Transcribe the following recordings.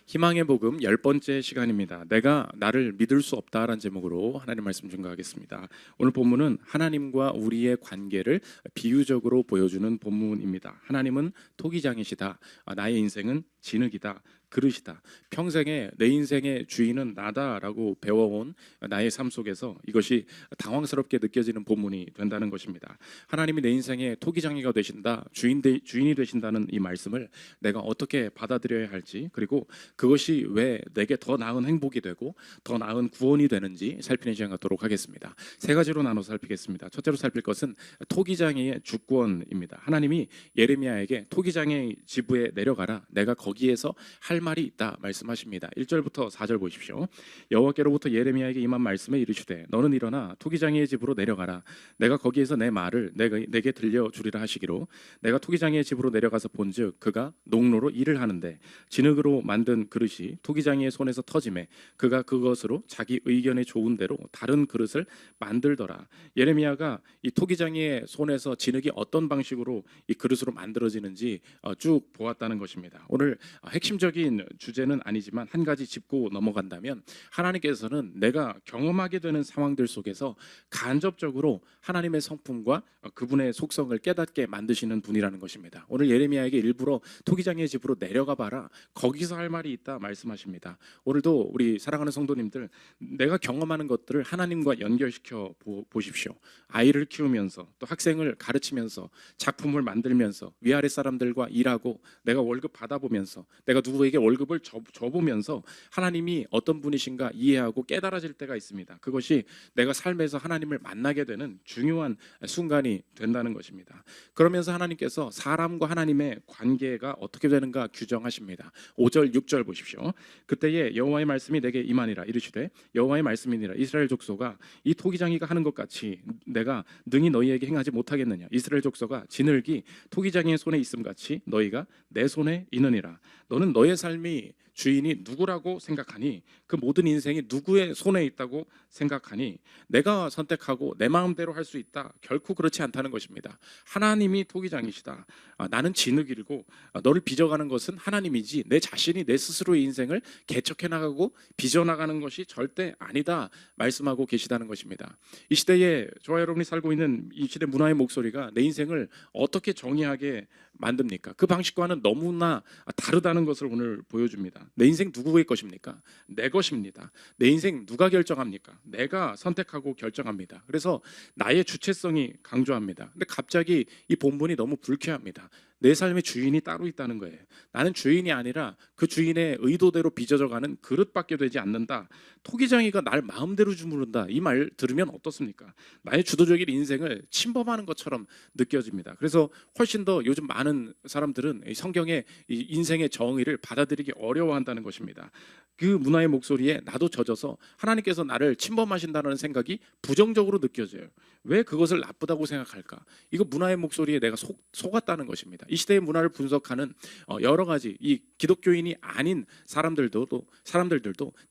희망의 복음 10번째 시간입니다. 내가 나를 믿을 수 없다라는 제목으로 하나님 말씀 증거하겠습니다. 오늘 본문은 하나님과 우리의 관계를 비유적으로 보여주는 본문입니다. 하나님은 토기장이시다. 나의 인생은 진흙이다. 그릇이다. 평생에 내 인생의 주인은 나다라고 배워온 나의 삶 속에서 이것이 당황스럽게 느껴지는 본문이 된다는 것입니다. 하나님이 내 인생의 토기장이가 되신다, 주인이 되신다는 이 말씀을 내가 어떻게 받아들여야 할지, 그리고 그것이 왜 내게 더 나은 행복이 되고 더 나은 구원이 되는지 살피는 시간 갖도록 하겠습니다. 세 가지로 나눠서 살피겠습니다. 첫째로 살필 것은 토기장이의 주권입니다. 하나님이 예레미야에게 토기장의 지부에 내려가라, 내가 거기에서 할 말이 있다 말씀하십니다. 1절부터 4절 보십시오. 여호와께로부터 예레미야에게 임한 말씀에 이르시되 너는 일어나 토기장이의 집으로 내려가라, 내가 거기에서 내 말을 내게 들려주리라 하시기로, 내가 토기장이의 집으로 내려가서 본즉 그가 농로로 일을 하는데 진흙으로 만든 그릇이 토기장이의 손에서 터지매 그가 그것으로 자기 의견에 좋은 대로 다른 그릇을 만들더라. 예레미야가 이 토기장이의 손에서 진흙이 어떤 방식으로 이 그릇으로 만들어지는지 쭉 보았다는 것입니다. 오늘 핵심적인 주제는 아니지만 한 가지 짚고 넘어간다면, 하나님께서는 내가 경험하게 되는 상황들 속에서 간접적으로 하나님의 성품과 그분의 속성을 깨닫게 만드시는 분이라는 것입니다. 오늘 예레미야에게 일부러 토기장이의 집으로 내려가 봐라, 거기서 할 말이 있다 말씀하십니다. 오늘도 우리 사랑하는 성도님들, 내가 경험하는 것들을 하나님과 연결시켜 보십시오. 아이를 키우면서, 또 학생을 가르치면서, 작품을 만들면서, 위아래 사람들과 일하고, 내가 월급 받아보면서, 내가 누구에게 월급을 줘보면서 하나님이 어떤 분이신가 이해하고 깨달아질 때가 있습니다. 그것이 내가 삶에서 하나님을 만나게 되는 중요한 순간이 된다는 것입니다. 그러면서 하나님께서 사람과 하나님의 관계가 어떻게 되는가 규정하십니다. 5절 6절 보십시오. 그때에 여호와의 말씀이 내게 임하니라. 이르시되 여호와의 말씀이니라, 이스라엘 족속아, 이 토기장이가 하는 것 같이 내가 능히 너희에게 행하지 못하겠느냐. 이스라엘 족속아, 진흙이 토기장이의 손에 있음 같이 너희가 내 손에 있느니라. 너는 너의 삶이 주인이 누구라고 생각하니? 그 모든 인생이 누구의 손에 있다고 생각하니? 내가 선택하고 내 마음대로 할 수 있다? 결코 그렇지 않다는 것입니다. 하나님이 토기장이시다. 나는 진흙이고 너를 빚어가는 것은 하나님이지 내 자신이 내 스스로의 인생을 개척해 나가고 빚어나가는 것이 절대 아니다 말씀하고 계시다는 것입니다. 이 시대에 저와 여러분이 살고 있는 이 시대 문화의 목소리가 내 인생을 어떻게 정의하게 만듭니까? 그 방식과는 너무나 다르다는 것을 오늘 보여줍니다. 내 인생 누구의 것입니까? 내 것입니다. 내 인생 누가 결정합니까? 내가 선택하고 결정합니다. 그래서 나의 주체성이 강조합니다. 근데 갑자기 이 본문이 너무 불쾌합니다. 내 삶의 주인이 따로 있다는 거예요. 나는 주인이 아니라 그 주인의 의도대로 빚어져가는 그릇밖에 되지 않는다. 토기장이가 날 마음대로 주무른다. 이 말 들으면 어떻습니까? 나의 주도적인 인생을 침범하는 것처럼 느껴집니다. 그래서 훨씬 더 요즘 많은 사람들은 성경의 이 인생의 정의를 받아들이기 어려워한다는 것입니다. 그 문화의 목소리에 나도 젖어서 하나님께서 나를 침범하신다는 생각이 부정적으로 느껴져요. 왜 그것을 나쁘다고 생각할까? 이거 문화의 목소리에 내가 속았다는 것입니다. 이 시대의 문화를 분석하는 여러 가지 이 기독교인이 아닌 사람들도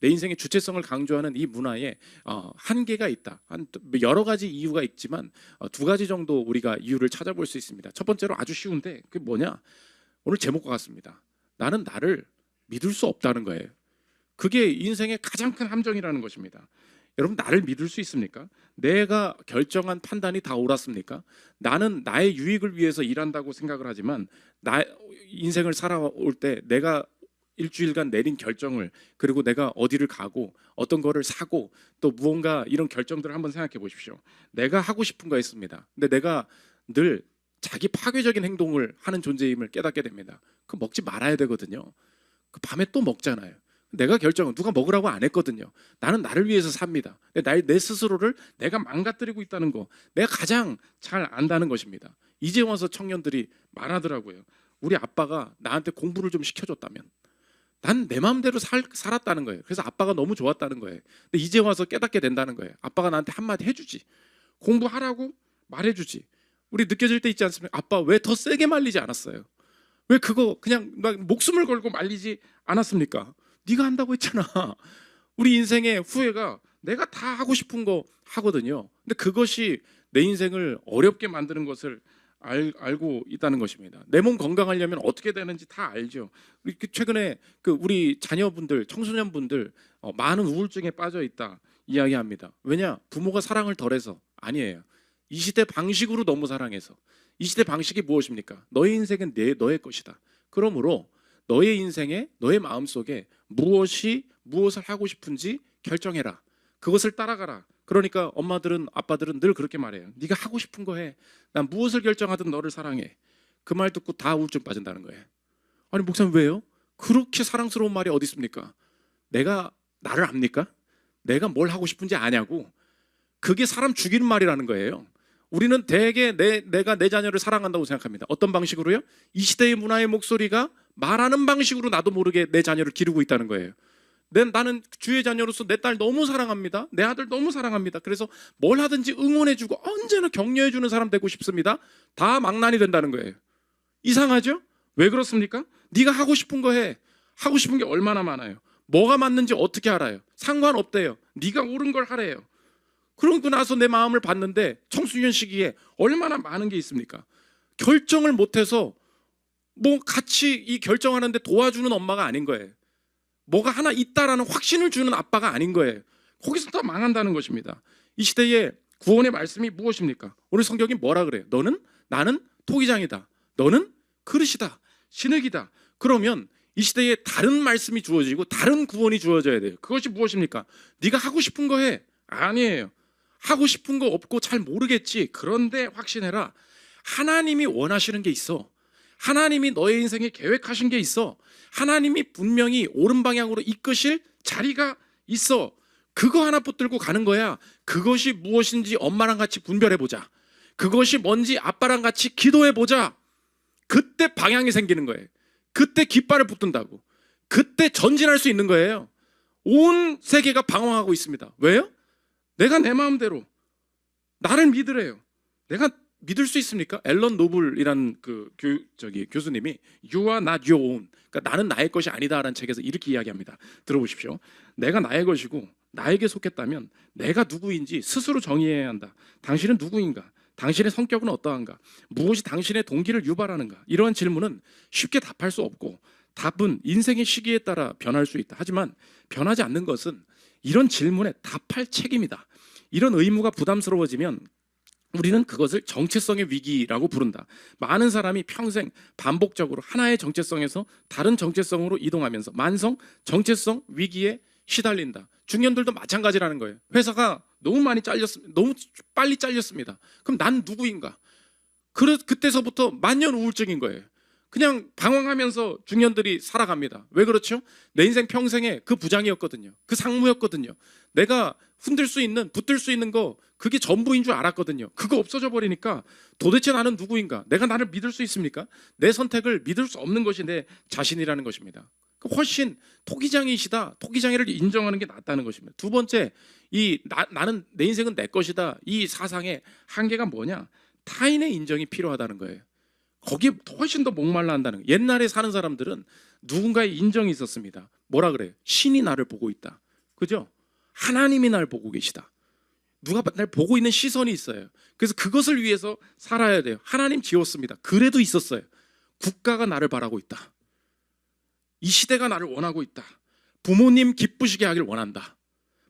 내 인생의 주체성을 강조하는 이 문화에 한계가 있다. 여러 가지 이유가 있지만 두 가지 정도 우리가 이유를 찾아볼 수 있습니다. 첫 번째로 아주 쉬운데 그게 뭐냐? 오늘 제목과 같습니다. 나는 나를 믿을 수 없다는 거예요. 그게 인생의 가장 큰 함정이라는 것입니다. 여러분, 나를 믿을 수 있습니까? 내가 결정한 판단이 다 옳았습니까? 나는 나의 유익을 위해서 일한다고 생각을 하지만 인생을 살아올 때 내가 일주일간 내린 결정을, 그리고 내가 어디를 가고 어떤 거를 사고 또 무언가 이런 결정들을 한번 생각해 보십시오. 내가 하고 싶은 거 있습니다. 근데 내가 늘 자기 파괴적인 행동을 하는 존재임을 깨닫게 됩니다. 그 먹지 말아야 되거든요. 그 밤에 또 먹잖아요. 내가 결정은 누가 먹으라고 안 했거든요. 나는 나를 위해서 삽니다. 내 스스로를 내가 망가뜨리고 있다는 거 내가 가장 잘 안다는 것입니다. 이제 와서 청년들이 말하더라고요. 우리 아빠가 나한테 공부를 좀 시켜줬다면, 난 내 마음대로 살았다는 거예요. 그래서 아빠가 너무 좋았다는 거예요. 근데 이제 와서 깨닫게 된다는 거예요. 아빠가 나한테 한마디 해주지, 공부하라고 말해주지. 우리 느껴질 때 있지 않습니까? 아빠 왜 더 세게 말리지 않았어요? 왜 그거 그냥 막 목숨을 걸고 말리지 않았습니까? 네가 한다고 했잖아. 우리 인생의 후회가 내가 다 하고 싶은 거 하거든요. 근데 그것이 내 인생을 어렵게 만드는 것을 알고 있다는 것입니다. 내 몸 건강하려면 어떻게 되는지 다 알죠. 최근에 우리 자녀분들, 청소년분들 많은 우울증에 빠져 있다 이야기합니다. 왜냐? 부모가 사랑을 덜해서 아니에요. 이 시대 방식으로 너무 사랑해서. 이 시대 방식이 무엇입니까? 너의 인생은 너의 것이다. 그러므로 너의 인생에 너의 마음속에 무엇을 하고 싶은지 결정해라. 그것을 따라가라. 그러니까 엄마들은 아빠들은 늘 그렇게 말해요. 네가 하고 싶은 거 해. 난 무엇을 결정하든 너를 사랑해. 그 말 듣고 다 우울증 빠진다는 거예요. 아니 목사님 왜요? 그렇게 사랑스러운 말이 어디 있습니까? 내가 나를 압니까? 내가 뭘 하고 싶은지 아냐고. 그게 사람 죽이는 말이라는 거예요. 우리는 대개 내가 내 자녀를 사랑한다고 생각합니다. 어떤 방식으로요? 이 시대의 문화의 목소리가 말하는 방식으로 나도 모르게 내 자녀를 기르고 있다는 거예요. 나는 주의 자녀로서 내 딸 너무 사랑합니다. 내 아들 너무 사랑합니다. 그래서 뭘 하든지 응원해주고 언제나 격려해주는 사람 되고 싶습니다. 다 망난이 된다는 거예요. 이상하죠? 왜 그렇습니까? 네가 하고 싶은 거 해. 하고 싶은 게 얼마나 많아요. 뭐가 맞는지 어떻게 알아요? 상관없대요. 네가 옳은 걸 하래요. 그러고 나서 내 마음을 봤는데 청소년 시기에 얼마나 많은 게 있습니까? 결정을 못해서 같이 이 결정하는데 도와주는 엄마가 아닌 거예요. 뭐가 하나 있다라는 확신을 주는 아빠가 아닌 거예요. 거기서 다 망한다는 것입니다. 이 시대의 구원의 말씀이 무엇입니까? 오늘 성경이 뭐라 그래요? 나는 토기장이다. 너는 그릇이다. 신흙이다. 그러면 이 시대에 다른 말씀이 주어지고 다른 구원이 주어져야 돼요. 그것이 무엇입니까? 네가 하고 싶은 거 해. 아니에요. 하고 싶은 거 없고 잘 모르겠지. 그런데 확신해라. 하나님이 원하시는 게 있어. 하나님이 너의 인생에 계획하신 게 있어. 하나님이 분명히 옳은 방향으로 이끄실 자리가 있어. 그거 하나 붙들고 가는 거야. 그것이 무엇인지 엄마랑 같이 분별해보자. 그것이 뭔지 아빠랑 같이 기도해보자. 그때 방향이 생기는 거예요. 그때 깃발을 붙든다고. 그때 전진할 수 있는 거예요. 온 세계가 방황하고 있습니다. 왜요? 내가 내 마음대로 나를 믿으래요. 내가 믿을 수 있습니까? 앨런 노블이라는 교수님이 You are not your own. 그러니까 나는 나의 것이 아니다라는 책에서 이렇게 이야기합니다. 들어보십시오. 내가 나의 것이고 나에게 속했다면 내가 누구인지 스스로 정의해야 한다. 당신은 누구인가? 당신의 성격은 어떠한가? 무엇이 당신의 동기를 유발하는가? 이러한 질문은 쉽게 답할 수 없고 답은 인생의 시기에 따라 변할 수 있다. 하지만 변하지 않는 것은 이런 질문에 답할 책임이다. 이런 의무가 부담스러워지면 우리는 그것을 정체성의 위기라고 부른다. 많은 사람이 평생 반복적으로 하나의 정체성에서 다른 정체성으로 이동하면서 만성 정체성 위기에 시달린다. 중년들도 마찬가지라는 거예요. 회사가 너무 빨리 잘렸습니다. 그럼 난 누구인가? 그때서부터 만년 우울증인 거예요. 그냥 방황하면서 중년들이 살아갑니다. 왜 그렇죠? 내 인생 평생에 그 부장이었거든요. 그 상무였거든요. 내가 붙들 수 있는 거 그게 전부인 줄 알았거든요. 그거 없어져 버리니까 도대체 나는 누구인가? 내가 나를 믿을 수 있습니까? 내 선택을 믿을 수 없는 것이 내 자신이라는 것입니다. 훨씬 토기장이시다. 토기장이를 인정하는 게 낫다는 것입니다. 두 번째, 나는 내 인생은 내 것이다. 이 사상의 한계가 뭐냐? 타인의 인정이 필요하다는 거예요. 거기에 훨씬 더 목말라 한다는 거예요. 옛날에 사는 사람들은 누군가의 인정이 있었습니다. 뭐라 그래요? 신이 나를 보고 있다. 그죠? 하나님이 날 보고 계시다. 누가 날 보고 있는 시선이 있어요. 그래서 그것을 위해서 살아야 돼요. 하나님 지었습니다. 그래도 있었어요. 국가가 나를 바라고 있다. 이 시대가 나를 원하고 있다. 부모님 기쁘시게 하길 원한다.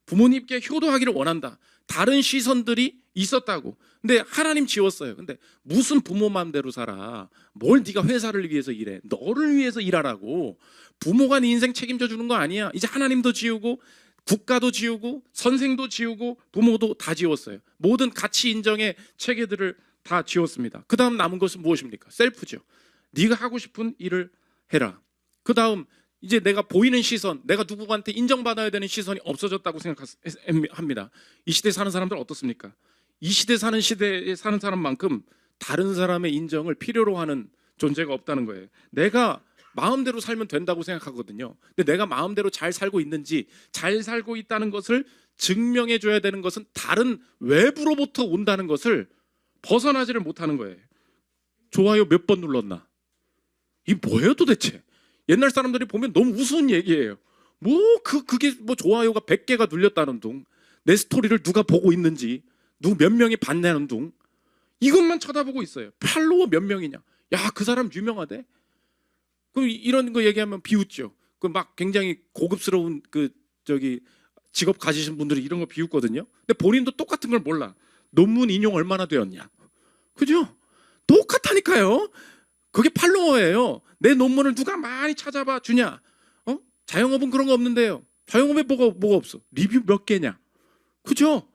부모님께 효도하기를 원한다. 다른 시선들이 있었다고. 근데 하나님 지었어요. 근데 무슨 부모 마음대로 살아. 뭘 네가 회사를 위해서 일해. 너를 위해서 일하라고. 부모가 네 인생 책임져 주는 거 아니야. 이제 하나님도 지우고 국가도 지우고 선생도 지우고 부모도 다 지웠어요. 모든 가치 인정의 체계들을 다 지웠습니다. 그 다음 남은 것은 무엇입니까? 셀프죠. 네가 하고 싶은 일을 해라. 그 다음 이제 내가 보이는 시선, 내가 누구한테 인정받아야 되는 시선이 없어졌다고 생각합니다. 이 시대에 사는 사람들 어떻습니까? 이 시대에 사는 사람만큼 다른 사람의 인정을 필요로 하는 존재가 없다는 거예요. 내가 마음대로 살면 된다고 생각하거든요. 근데 내가 마음대로 잘 살고 있는지, 잘 살고 있다는 것을 증명해 줘야 되는 것은 다른 외부로부터 온다는 것을 벗어나지를 못하는 거예요. 좋아요 몇 번 눌렀나? 이게 뭐예요 도대체? 옛날 사람들이 보면 너무 우스운 얘기예요. 그게 좋아요가 100개가 눌렸다는 둥, 내 스토리를 누가 보고 있는지, 몇 명이 봤냐는 둥, 이것만 쳐다보고 있어요. 팔로워 몇 명이냐? 야, 그 사람 유명하대. 그럼 이런 거 얘기하면 비웃죠. 그 막 굉장히 고급스러운 직업 가지신 분들이 이런 거 비웃거든요. 근데 본인도 똑같은 걸 몰라. 논문 인용 얼마나 되었냐? 그죠? 똑같다니까요. 그게 팔로워예요. 내 논문을 누가 많이 찾아봐 주냐? 자영업은 그런 거 없는데요. 자영업에 뭐가 없어? 리뷰 몇 개냐? 그죠?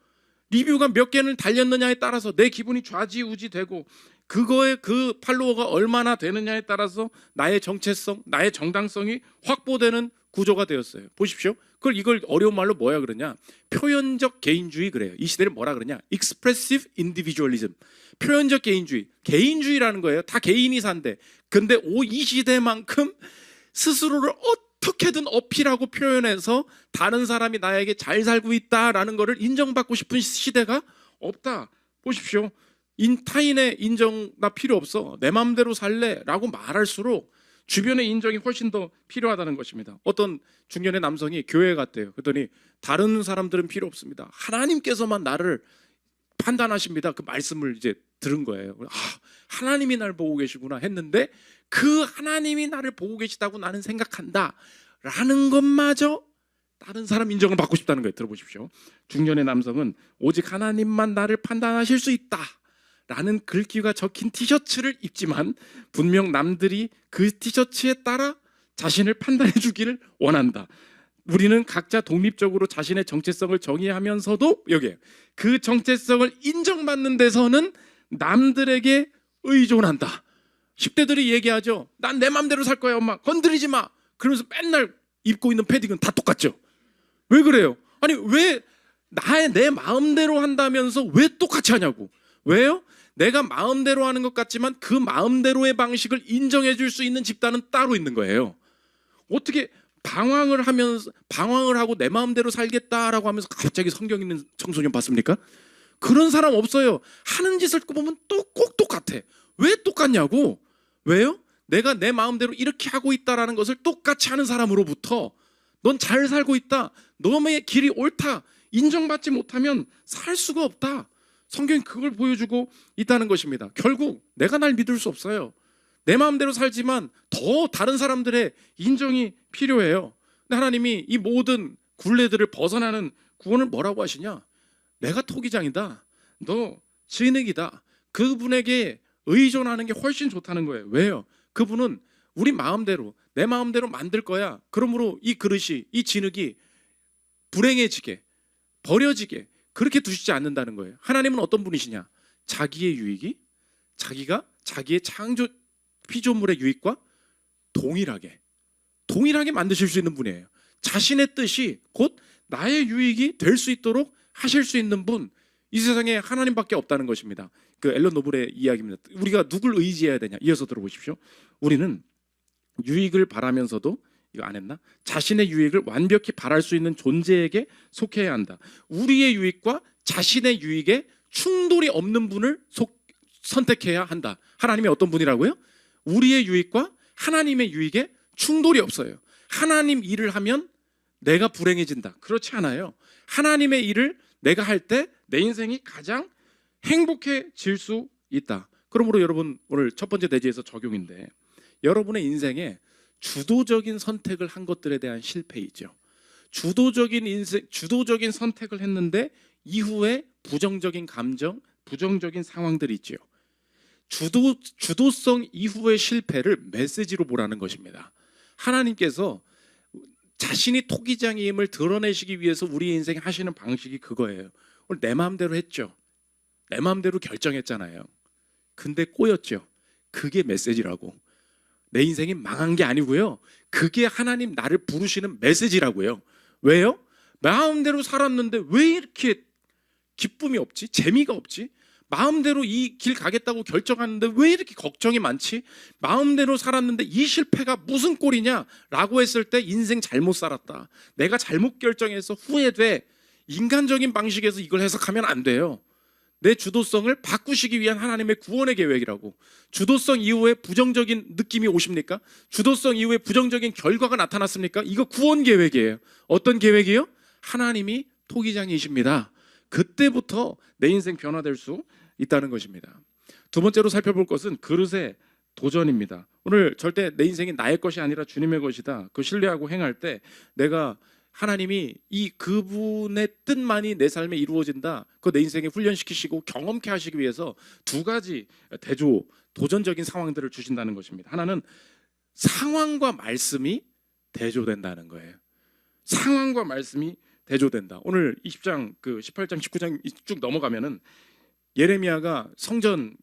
리뷰가 몇 개는 달렸느냐에 따라서 내 기분이 좌지우지 되고, 그거에 그 팔로워가 얼마나 되느냐에 따라서 나의 정체성, 나의 정당성이 확보되는 구조가 되었어요. 보십시오. 이걸 어려운 말로 뭐야 그러냐? 표현적 개인주의 그래요. 이 시대를 뭐라 그러냐? Expressive individualism. 표현적 개인주의. 개인주의라는 거예요. 다 개인이 산대. 근데 이 시대만큼 스스로를 어떻게든 어필하고 표현해서 다른 사람이 나에게 잘 살고 있다라는 것을 인정받고 싶은 시대가 없다. 보십시오. 타인의 인정 나 필요 없어. 내 마음대로 살래 라고 말할수록 주변의 인정이 훨씬 더 필요하다는 것입니다. 어떤 중년의 남성이 교회에 갔대요. 그랬더니 다른 사람들은 필요 없습니다. 하나님께서만 나를 판단하십니다. 그 말씀을 이제 들은 거예요. 하나님이 날 보고 계시구나 했는데, 그 하나님이 나를 보고 계시다고 나는 생각한다 라는 것마저 다른 사람 인정을 받고 싶다는 거예요. 들어보십시오. 중년의 남성은 오직 하나님만 나를 판단하실 수 있다 라는 글귀가 적힌 티셔츠를 입지만, 분명 남들이 그 티셔츠에 따라 자신을 판단해 주기를 원한다. 우리는 각자 독립적으로 자신의 정체성을 정의하면서도 여기에 그 정체성을 인정받는 데서는 남들에게 의존한다. 10대들이 얘기하죠. 난 내 맘대로 살 거야, 엄마. 건드리지 마. 그러면서 맨날 입고 있는 패딩은 다 똑같죠. 왜 그래요? 아니, 왜 내 마음대로 한다면서 왜 똑같이 하냐고. 왜요? 내가 마음대로 하는 것 같지만 그 마음대로의 방식을 인정해 줄 수 있는 집단은 따로 있는 거예요. 어떻게 방황을 하고 내 마음대로 살겠다라고 하면서 갑자기 성경 있는 청소년 봤습니까? 그런 사람 없어요. 하는 짓을 보면 꼭 똑같아. 왜 똑같냐고. 왜요? 내가 내 마음대로 이렇게 하고 있다라는 것을 똑같이 하는 사람으로부터 넌 잘 살고 있다, 너의 길이 옳다 인정받지 못하면 살 수가 없다. 성경이 그걸 보여주고 있다는 것입니다. 결국 내가 날 믿을 수 없어요. 내 마음대로 살지만 더 다른 사람들의 인정이 필요해요. 근데 하나님이 이 모든 굴레들을 벗어나는 구원을 뭐라고 하시냐? 내가 토기장이다, 너 진흙이다. 그분에게 의존하는 게 훨씬 좋다는 거예요. 왜요? 그분은 우리 마음대로, 내 마음대로 만들 거야. 그러므로 이 그릇이, 이 진흙이 불행해지게, 버려지게 그렇게 두시지 않는다는 거예요. 하나님은 어떤 분이시냐? 자기의 유익이 자기가 자기의 창조 피조물의 유익과 동일하게 만드실 수 있는 분이에요. 자신의 뜻이 곧 나의 유익이 될 수 있도록 하실 수 있는 분, 이 세상에 하나님밖에 없다는 것입니다. 그 앨런 노블의 이야기입니다. 우리가 누굴 의지해야 되냐? 이어서 들어보십시오. 우리는 유익을 바라면서도, 이거 안 했나? 자신의 유익을 완벽히 바랄 수 있는 존재에게 속해야 한다. 우리의 유익과 자신의 유익에 충돌이 없는 분을 선택해야 한다. 하나님이 어떤 분이라고요? 우리의 유익과 하나님의 유익에 충돌이 없어요. 하나님 일을 하면 내가 불행해진다. 그렇지 않아요. 하나님의 일을 내가 할 때 내 인생이 가장 행복해질 수 있다. 그러므로 여러분, 오늘 첫 번째 내지에서 적용인데, 여러분의 인생에 주도적인 선택을 한 것들에 대한 실패이죠. 주도적인 선택을 했는데 이후에 부정적인 감정, 부정적인 상황들이 있죠. 주도성 이후의 실패를 메시지로 보라는 것입니다. 하나님께서 자신이 토기장임을 드러내시기 위해서 우리 인생에 하시는 방식이 그거예요. 오늘 내 마음대로 했죠. 내 마음대로 결정했잖아요. 근데 꼬였죠. 그게 메시지라고. 내 인생이 망한 게 아니고요. 그게 하나님 나를 부르시는 메시지라고요. 왜요? 마음대로 살았는데 왜 이렇게 기쁨이 없지? 재미가 없지? 마음대로 이 길 가겠다고 결정하는데 왜 이렇게 걱정이 많지? 마음대로 살았는데 이 실패가 무슨 꼴이냐? 라고 했을 때 인생 잘못 살았다. 내가 잘못 결정해서 후회돼. 인간적인 방식에서 이걸 해석하면 안 돼요. 내 주도성을 바꾸시기 위한 하나님의 구원의 계획이라고. 주도성 이후에 부정적인 느낌이 오십니까? 주도성 이후에 부정적인 결과가 나타났습니까? 이거 구원 계획이에요. 어떤 계획이요? 하나님이 토기장이십니다. 그때부터 내 인생 변화될 수 있다는 것입니다. 두 번째로 살펴볼 것은 그릇의 도전입니다. 오늘 절대 내 인생이 나의 것이 아니라 주님의 것이다. 그 신뢰하고 행할 때 내가 하나님이 이 그분의 뜻만이 내 삶에 이루어진다. 그 내 인생에 훈련시키시고 경험케 하시기 위해서 두 가지 대조 도전적인 상황들을 주신다는 것입니다. 하나는 상황과 말씀이 대조된다는 거예요. 상황과 말씀이 대조된다. 오늘 20장 18장 19장 쭉 넘어가면은 예레미야가 성전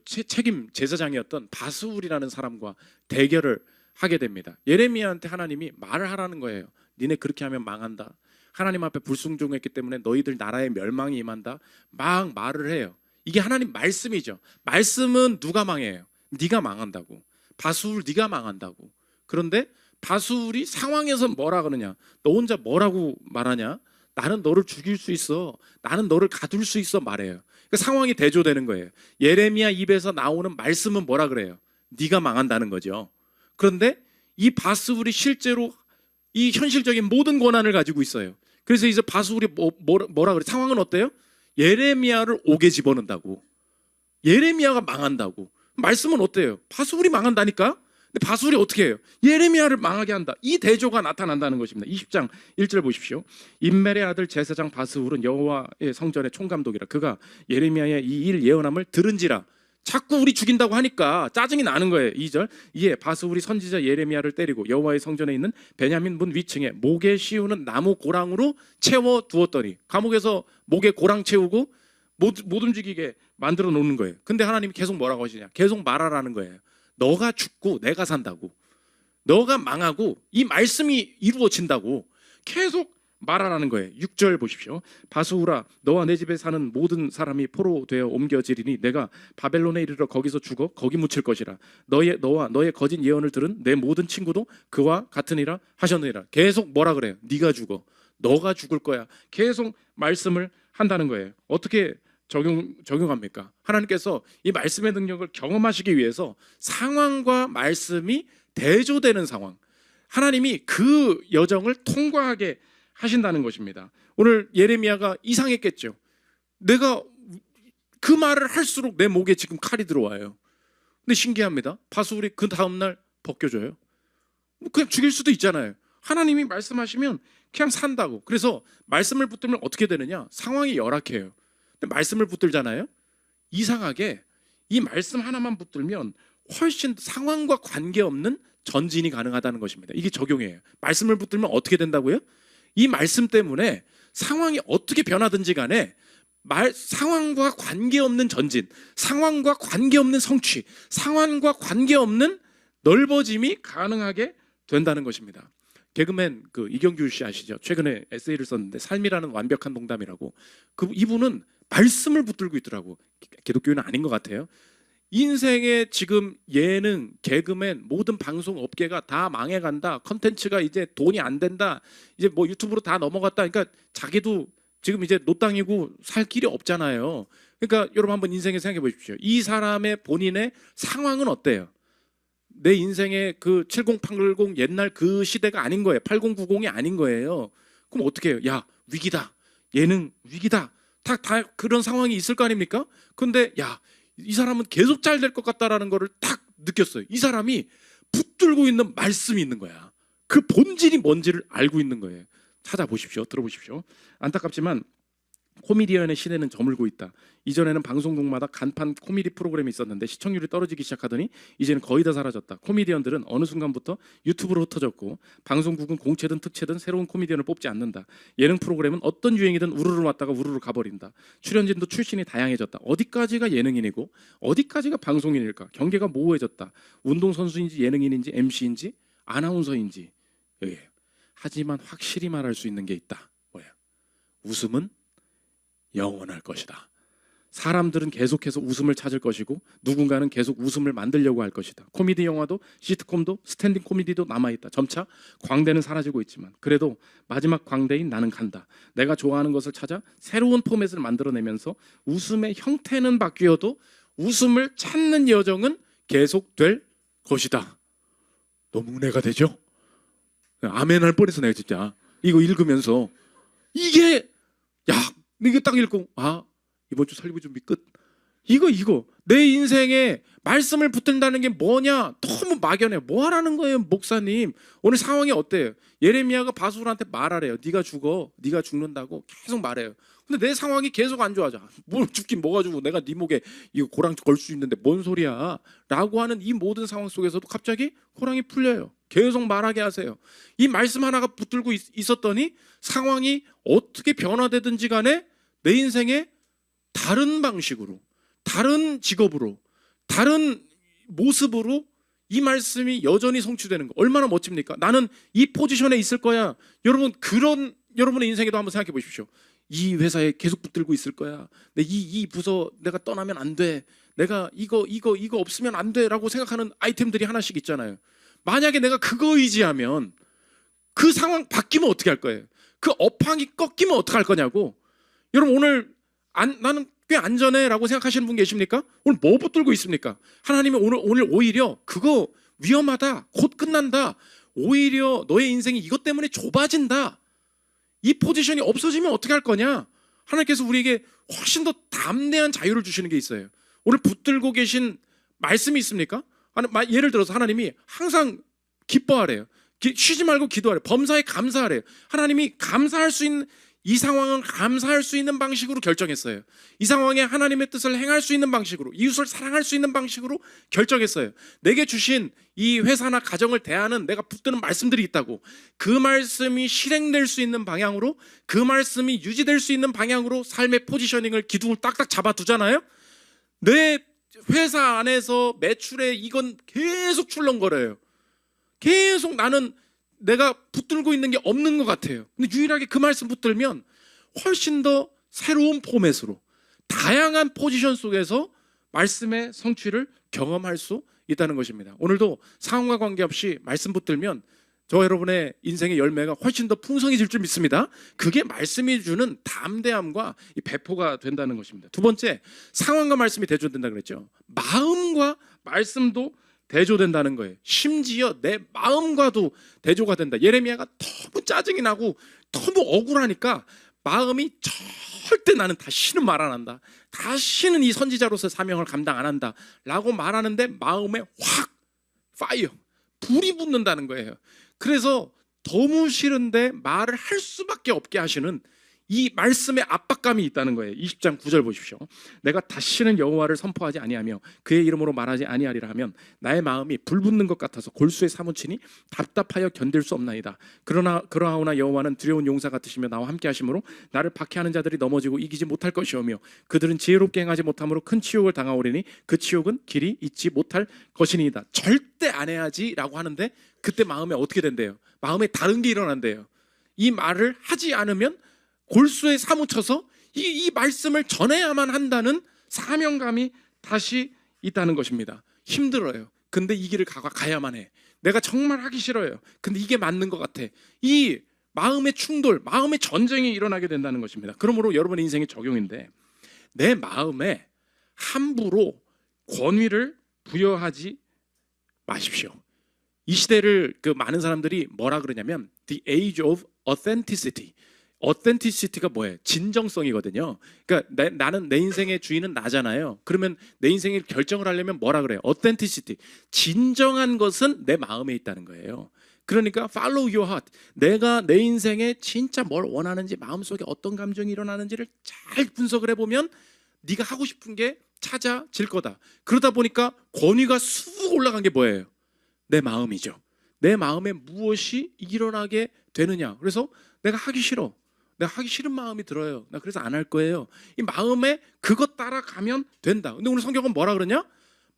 책임 제사장이었던 바스울이라는 사람과 대결을 하게 됩니다. 예레미야한테 하나님이 말을 하라는 거예요. 니네 그렇게 하면 망한다. 하나님 앞에 불순종했기 때문에 너희들 나라의 멸망이 임한다. 막 말을 해요. 이게 하나님 말씀이죠. 말씀은 누가 망해요? 네가 망한다고. 바스울 네가 망한다고. 그런데 바스울이 상황에서 뭐라 그러냐? 너 혼자 뭐라고 말하냐? 나는 너를 죽일 수 있어. 나는 너를 가둘 수 있어 말해요. 그러니까 상황이 대조되는 거예요. 예레미야 입에서 나오는 말씀은 뭐라 그래요? 네가 망한다는 거죠. 그런데 이 바스울이 실제로 이 현실적인 모든 권한을 가지고 있어요. 그래서 이제 바스울이 뭐라 그래? 상황은 어때요? 예레미야를 옥에 집어넣는다고. 예레미야가 망한다고. 말씀은 어때요? 바스울이 망한다니까? 근데 바스울이 어떻게 해요? 예레미야를 망하게 한다. 이 대조가 나타난다는 것입니다. 20장 1절 보십시오. 임멜의 아들 제사장 바스울은 여호와의 성전의 총감독이라. 그가 예레미야의 이 일 예언함을 들은지라. 자꾸 우리 죽인다고 하니까 짜증이 나는 거예요. 2절. 이에 바스울이 선지자 예레미야를 때리고 여호와의 성전에 있는 베냐민 문 위층에 목에 씌우는 나무 고랑으로 채워 두었더니, 감옥에서 목에 고랑 채우고 못 움직이게 만들어 놓는 거예요. 근데 하나님이 계속 뭐라고 하시냐? 계속 말하라는 거예요. 너가 죽고 내가 산다고. 너가 망하고 이 말씀이 이루어진다고 계속 말하라는 거예요. 6절 보십시오. 바스울아, 너와 내 집에 사는 모든 사람이 포로 되어 옮겨지리니 내가 바벨론에 이르러 거기서 죽어 거기 묻힐 것이라. 너와 너의 거짓 예언을 들은 내 모든 친구도 그와 같으니라 하셨느니라. 계속 뭐라 그래요? 네가 죽어. 너가 죽을 거야. 계속 말씀을 한다는 거예요. 어떻게 적용합니까? 하나님께서 이 말씀의 능력을 경험하시기 위해서 상황과 말씀이 대조되는 상황, 하나님이 그 여정을 통과하게 하신다는 것입니다. 오늘 예레미야가 이상했겠죠. 내가 그 말을 할수록 내 목에 지금 칼이 들어와요. 근데 신기합니다. 바스울이 그 다음날 벗겨져요. 그냥 죽일 수도 있잖아요. 하나님이 말씀하시면 그냥 산다고. 그래서 말씀을 붙들면 어떻게 되느냐? 상황이 열악해요. 근데 말씀을 붙들잖아요. 이상하게 이 말씀 하나만 붙들면 훨씬 상황과 관계없는 전진이 가능하다는 것입니다. 이게 적용이에요. 말씀을 붙들면 어떻게 된다고요? 이 말씀 때문에 상황이 어떻게 변하든지 간에 상황과 관계없는 전진, 상황과 관계없는 성취, 상황과 관계없는 넓어짐이 가능하게 된다는 것입니다. 개그맨 이경규 씨 아시죠? 최근에 에세이를 썼는데 삶이라는 완벽한 농담이라고. 이분은 말씀을 붙들고 있더라고. 기독교인은 아닌 것 같아요. 인생의 지금 예능, 개그맨, 모든 방송 업계가 다 망해간다. 컨텐츠가 이제 돈이 안 된다. 이제 뭐 유튜브로 다 넘어갔다. 그러니까 자기도 지금 이제 노땅이고 살 길이 없잖아요. 그러니까 여러분 한번 인생에 생각해 보십시오. 이 사람의 본인의 상황은 어때요? 내 인생의 7080 옛날 그 시대가 아닌 거예요. 8090이 아닌 거예요. 그럼 어떻게 해요? 야, 위기다. 예능 위기다. 다 그런 상황이 있을 거 아닙니까? 근데 이 사람은 계속 잘 될 것 같다라는 거를 딱 느꼈어요. 이 사람이 붙들고 있는 말씀이 있는 거야. 그 본질이 뭔지를 알고 있는 거예요. 찾아보십시오. 들어보십시오. 안타깝지만 코미디언의 시대는 저물고 있다. 이전에는 방송국마다 간판 코미디 프로그램이 있었는데 시청률이 떨어지기 시작하더니 이제는 거의 다 사라졌다. 코미디언들은 어느 순간부터 유튜브로 흩어졌고 방송국은 공채든 특채든 새로운 코미디언을 뽑지 않는다. 예능 프로그램은 어떤 유행이든 우르르 왔다가 우르르 가버린다. 출연진도 출신이 다양해졌다. 어디까지가 예능인이고 어디까지가 방송인일까? 경계가 모호해졌다. 운동선수인지 예능인인지 MC인지 아나운서인지. 하지만 확실히 말할 수 있는 게 있다. 뭐야? 웃음은 영원할 것이다. 사람들은 계속해서 웃음을 찾을 것이고 누군가는 계속 웃음을 만들려고 할 것이다. 코미디 영화도 시트콤도 스탠딩 코미디도 남아있다. 점차 광대는 사라지고 있지만 그래도 마지막 광대인 나는 간다. 내가 좋아하는 것을 찾아 새로운 포맷을 만들어내면서 웃음의 형태는 바뀌어도 웃음을 찾는 여정은 계속될 것이다. 너무 은혜가 되죠? 아멘 할 뻔해서 내가 진짜 이거 읽으면서 이게 딱 읽고 이번 주 설교 준비 끝. 이거 내 인생에 말씀을 붙든다는 게 뭐냐? 너무 막연해요. 뭐 하라는 거예요, 목사님? 오늘 상황이 어때요? 예레미야가 바수라한테 말하래요. 네가 죽어, 네가 죽는다고 계속 말해요. 근데 내 상황이 계속 안 좋아져. 뭘 죽긴 뭐가 죽고, 내가 네 목에 이거 고랑 걸 수 있는데 뭔 소리야? 라고 하는 이 모든 상황 속에서도 갑자기 고랑이 풀려요. 계속 말하게 하세요. 이 말씀 하나가 붙들고 있었더니 상황이 어떻게 변화되든지 간에 내 인생에 다른 방식으로, 다른 직업으로, 다른 모습으로 이 말씀이 여전히 성취되는 거 얼마나 멋집니까? 나는 이 포지션에 있을 거야. 여러분, 그런 여러분의 인생에도 한번 생각해 보십시오. 이 회사에 계속 붙들고 있을 거야. 이 부서 내가 떠나면 안 돼. 내가 이거 없으면 안 돼라고 생각하는 아이템들이 하나씩 있잖아요. 만약에 내가 그거 의지하면 그 상황 바뀌면 어떻게 할 거예요? 그 업황이 꺾이면 어떻게 할 거냐고. 여러분, 오늘 나는 꽤 안전해라고 생각하시는 분 계십니까? 오늘 뭐 붙들고 있습니까? 하나님이 오늘 오히려 그거 위험하다, 곧 끝난다, 오히려 너의 인생이 이것 때문에 좁아진다, 이 포지션이 없어지면 어떻게 할 거냐? 하나님께서 우리에게 훨씬 더 담대한 자유를 주시는 게 있어요. 오늘 붙들고 계신 말씀이 있습니까? 예를 들어서 하나님이 항상 기뻐하래요. 쉬지 말고 기도하래요. 범사에 감사하래요. 하나님이 감사할 수 있는, 이 상황은 감사할 수 있는 방식으로 결정했어요. 이 상황에 하나님의 뜻을 행할 수 있는 방식으로, 이웃을 사랑할 수 있는 방식으로 결정했어요. 내게 주신 이 회사나 가정을 대하는 내가 붙드는 말씀들이 있다고, 그 말씀이 실행될 수 있는 방향으로, 그 말씀이 유지될 수 있는 방향으로 삶의 포지셔닝을, 기둥을 딱딱 잡아두잖아요. 내 회사 안에서 매출에 이건 계속 출렁거려요. 계속 나는 내가 붙들고 있는 게 없는 것 같아요. 근데 유일하게 그 말씀 붙들면 훨씬 더 새로운 포맷으로, 다양한 포지션 속에서 말씀의 성취를 경험할 수 있다는 것입니다. 오늘도 상황과 관계없이 말씀 붙들면 저 여러분의 인생의 열매가 훨씬 더 풍성해질 줄 믿습니다. 그게 말씀이 주는 담대함과 이 배포가 된다는 것입니다. 두 번째, 상황과 말씀이 대조된다 그랬죠. 마음과 말씀도 대조된다는 거예요. 심지어 내 마음과도 대조가 된다. 예레미야가 너무 짜증이 나고 너무 억울하니까 마음이 절대 나는 다시는 말 안 한다, 다시는 이 선지자로서의 사명을 감당 안 한다 라고 말하는데 마음에 확 파이어, 불이 붙는다는 거예요. 그래서 너무 싫은데 말을 할 수밖에 없게 하시는 이 말씀의 압박감이 있다는 거예요. 20장 9절 보십시오. 내가 다시는 여호와를 선포하지 아니하며 그의 이름으로 말하지 아니하리라 하면 나의 마음이 불붙는 것 같아서 골수에 사무치니 답답하여 견딜 수 없나이다. 그러하오나 여호와는 두려운 용사 같으시며 나와 함께 하심으로 나를 박해하는 자들이 넘어지고 이기지 못할 것이오며 그들은 지혜롭게 행하지 못함으로 큰 치욕을 당하오리니 그 치욕은 길이 잊지 못할 것이니이다. 절대 안 해야지라고 하는데 그때 마음에 어떻게 된대요? 마음에 다른 게 일어난대요. 이 말을 하지 않으면 골수에 사무쳐서 이 말씀을 전해야만 한다는 사명감이 다시 있다는 것입니다. 힘들어요. 근데 이 길을 가야만 해. 내가 정말 하기 싫어요. 근데 이게 맞는 것 같아. 이 마음의 충돌, 마음의 전쟁이 일어나게 된다는 것입니다. 그러므로 여러분의 인생의 적용인데, 내 마음에 함부로 권위를 부여하지 마십시오. 이 시대를 많은 사람들이 뭐라 그러냐면 The Age of Authenticity. 어센티시티가 뭐예요? 진정성이거든요. 그러니까 나는 내 인생의 주인은 나잖아요. 그러면 내 인생의 결정을 하려면 뭐라 그래요? 어센티시티. 진정한 것은 내 마음에 있다는 거예요. 그러니까 follow your heart. 내가 내 인생에 진짜 뭘 원하는지, 마음속에 어떤 감정이 일어나는지를 잘 분석을 해보면 네가 하고 싶은 게 찾아질 거다. 그러다 보니까 권위가 쑥 올라간 게 뭐예요? 내 마음이죠. 내 마음에 무엇이 일어나게 되느냐. 그래서 내가 하기 싫어. 내가 하기 싫은 마음이 들어요. 나 그래서 안 할 거예요. 이 마음에 그것 따라가면 된다. 근데 오늘 성경은 뭐라 그러냐?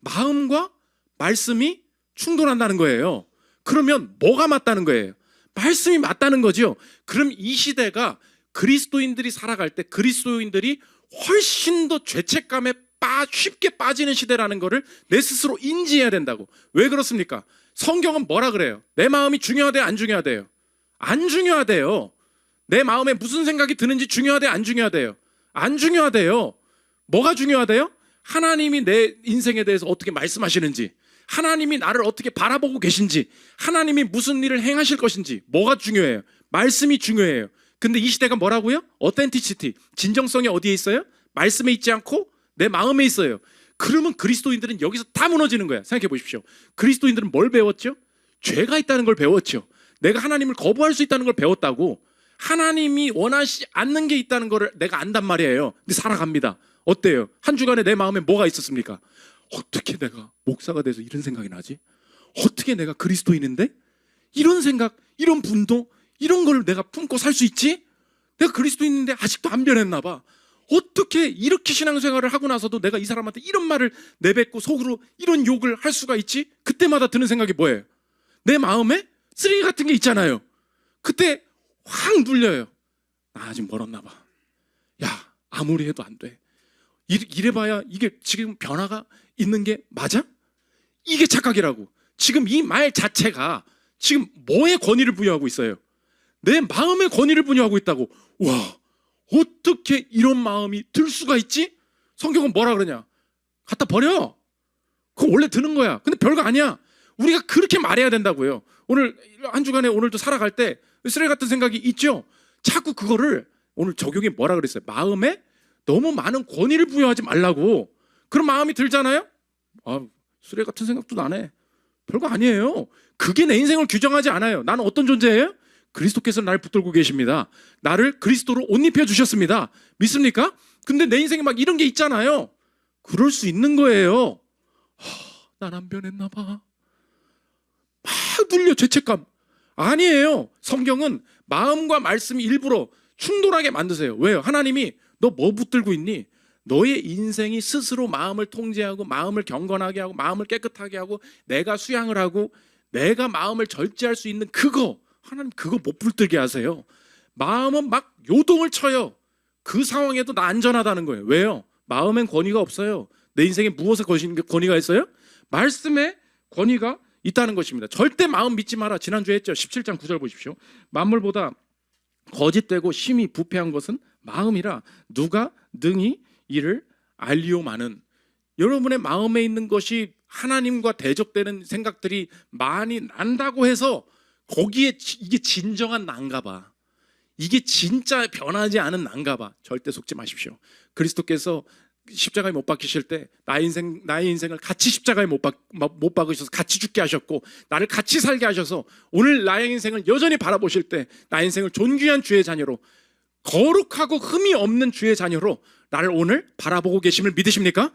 마음과 말씀이 충돌한다는 거예요. 그러면 뭐가 맞다는 거예요? 말씀이 맞다는 거죠. 그럼 이 시대가 그리스도인들이 살아갈 때 그리스도인들이 훨씬 더 죄책감에 쉽게 빠지는 시대라는 거를 내 스스로 인지해야 된다고. 왜 그렇습니까? 성경은 뭐라 그래요? 내 마음이 중요하대요? 안 중요하대요? 안 중요하대요. 내 마음에 무슨 생각이 드는지 중요하대요? 안 중요하대요? 안 중요하대요. 뭐가 중요하대요? 하나님이 내 인생에 대해서 어떻게 말씀하시는지, 하나님이 나를 어떻게 바라보고 계신지, 하나님이 무슨 일을 행하실 것인지, 뭐가 중요해요? 말씀이 중요해요. 근데 이 시대가 뭐라고요? 어텐티시티, 진정성이 어디에 있어요? 말씀에 있지 않고 내 마음에 있어요. 그러면 그리스도인들은 여기서 다 무너지는 거야. 생각해 보십시오. 그리스도인들은 뭘 배웠죠? 죄가 있다는 걸 배웠죠. 내가 하나님을 거부할 수 있다는 걸 배웠다고. 하나님이 원하시 않는 게 있다는 걸 내가 안단 말이에요. 근데 살아갑니다. 어때요? 한 주간에 내 마음에 뭐가 있었습니까? 어떻게 내가 목사가 돼서 이런 생각이 나지? 어떻게 내가 그리스도인인데? 이런 생각, 이런 분도, 이런 걸 내가 품고 살 수 있지? 내가 그리스도인인데 아직도 안 변했나 봐. 어떻게 이렇게 신앙생활을 하고 나서도 내가 이 사람한테 이런 말을 내뱉고 속으로 이런 욕을 할 수가 있지? 그때마다 드는 생각이 뭐예요? 내 마음에 쓰레기 같은 게 있잖아요. 그때 확 눌려요. 나 아직 멀었나 봐. 야, 아무리 해도 안 돼. 이래봐야 이게 지금 변화가 있는 게 맞아? 이게 착각이라고. 지금 이 말 자체가 지금 뭐에 권위를 부여하고 있어요? 내 마음의 권위를 부여하고 있다고. 와, 어떻게 이런 마음이 들 수가 있지? 성경은 뭐라 그러냐? 갖다 버려. 그거 원래 드는 거야. 근데 별거 아니야. 우리가 그렇게 말해야 된다고요. 오늘 한 주간에 오늘도 살아갈 때 쓰레기 같은 생각이 있죠? 자꾸 그거를 오늘 적용이 뭐라 그랬어요? 마음에 너무 많은 권위를 부여하지 말라고. 그런 마음이 들잖아요? 아, 쓰레기 같은 생각도 나네. 별거 아니에요. 그게 내 인생을 규정하지 않아요. 나는 어떤 존재예요? 그리스도께서 나를 붙들고 계십니다. 나를 그리스도로 옷 입혀 주셨습니다. 믿습니까? 근데 내 인생에 막 이런 게 있잖아요. 그럴 수 있는 거예요. 난 안 변했나 봐. 막 눌려 죄책감. 아니에요. 성경은 마음과 말씀이 일부러 충돌하게 만드세요. 왜요? 하나님이 너 뭐 붙들고 있니? 너의 인생이 스스로 마음을 통제하고 마음을 경건하게 하고 마음을 깨끗하게 하고 내가 수양을 하고 내가 마음을 절제할 수 있는 그거, 하나님 그거 못 붙들게 하세요. 마음은 막 요동을 쳐요. 그 상황에도 나 안전하다는 거예요. 왜요? 마음엔 권위가 없어요. 내 인생에 무엇에 권위가 있어요? 말씀에 권위가 있다는 것입니다. 절대 마음 믿지 마라. 지난주에 했죠. 17장 9절 보십시오. 만물보다 거짓되고 심히 부패한 것은 마음이라 누가 능히 이를 알리오마는. 여러분의 마음에 있는 것이 하나님과 대적되는 생각들이 많이 난다고 해서 거기에 이게 진정한 난가 봐. 이게 진짜 변하지 않은 난가 봐. 절대 속지 마십시오. 그리스도께서 십자가에 못 박히실 때 나의 인생을 같이 십자가에 못 박으셔서 같이 죽게 하셨고 나를 같이 살게 하셔서 오늘 나의 인생을 여전히 바라보실 때 나의 인생을 존귀한 주의 자녀로 거룩하고 흠이 없는 주의 자녀로 나를 오늘 바라보고 계심을 믿으십니까?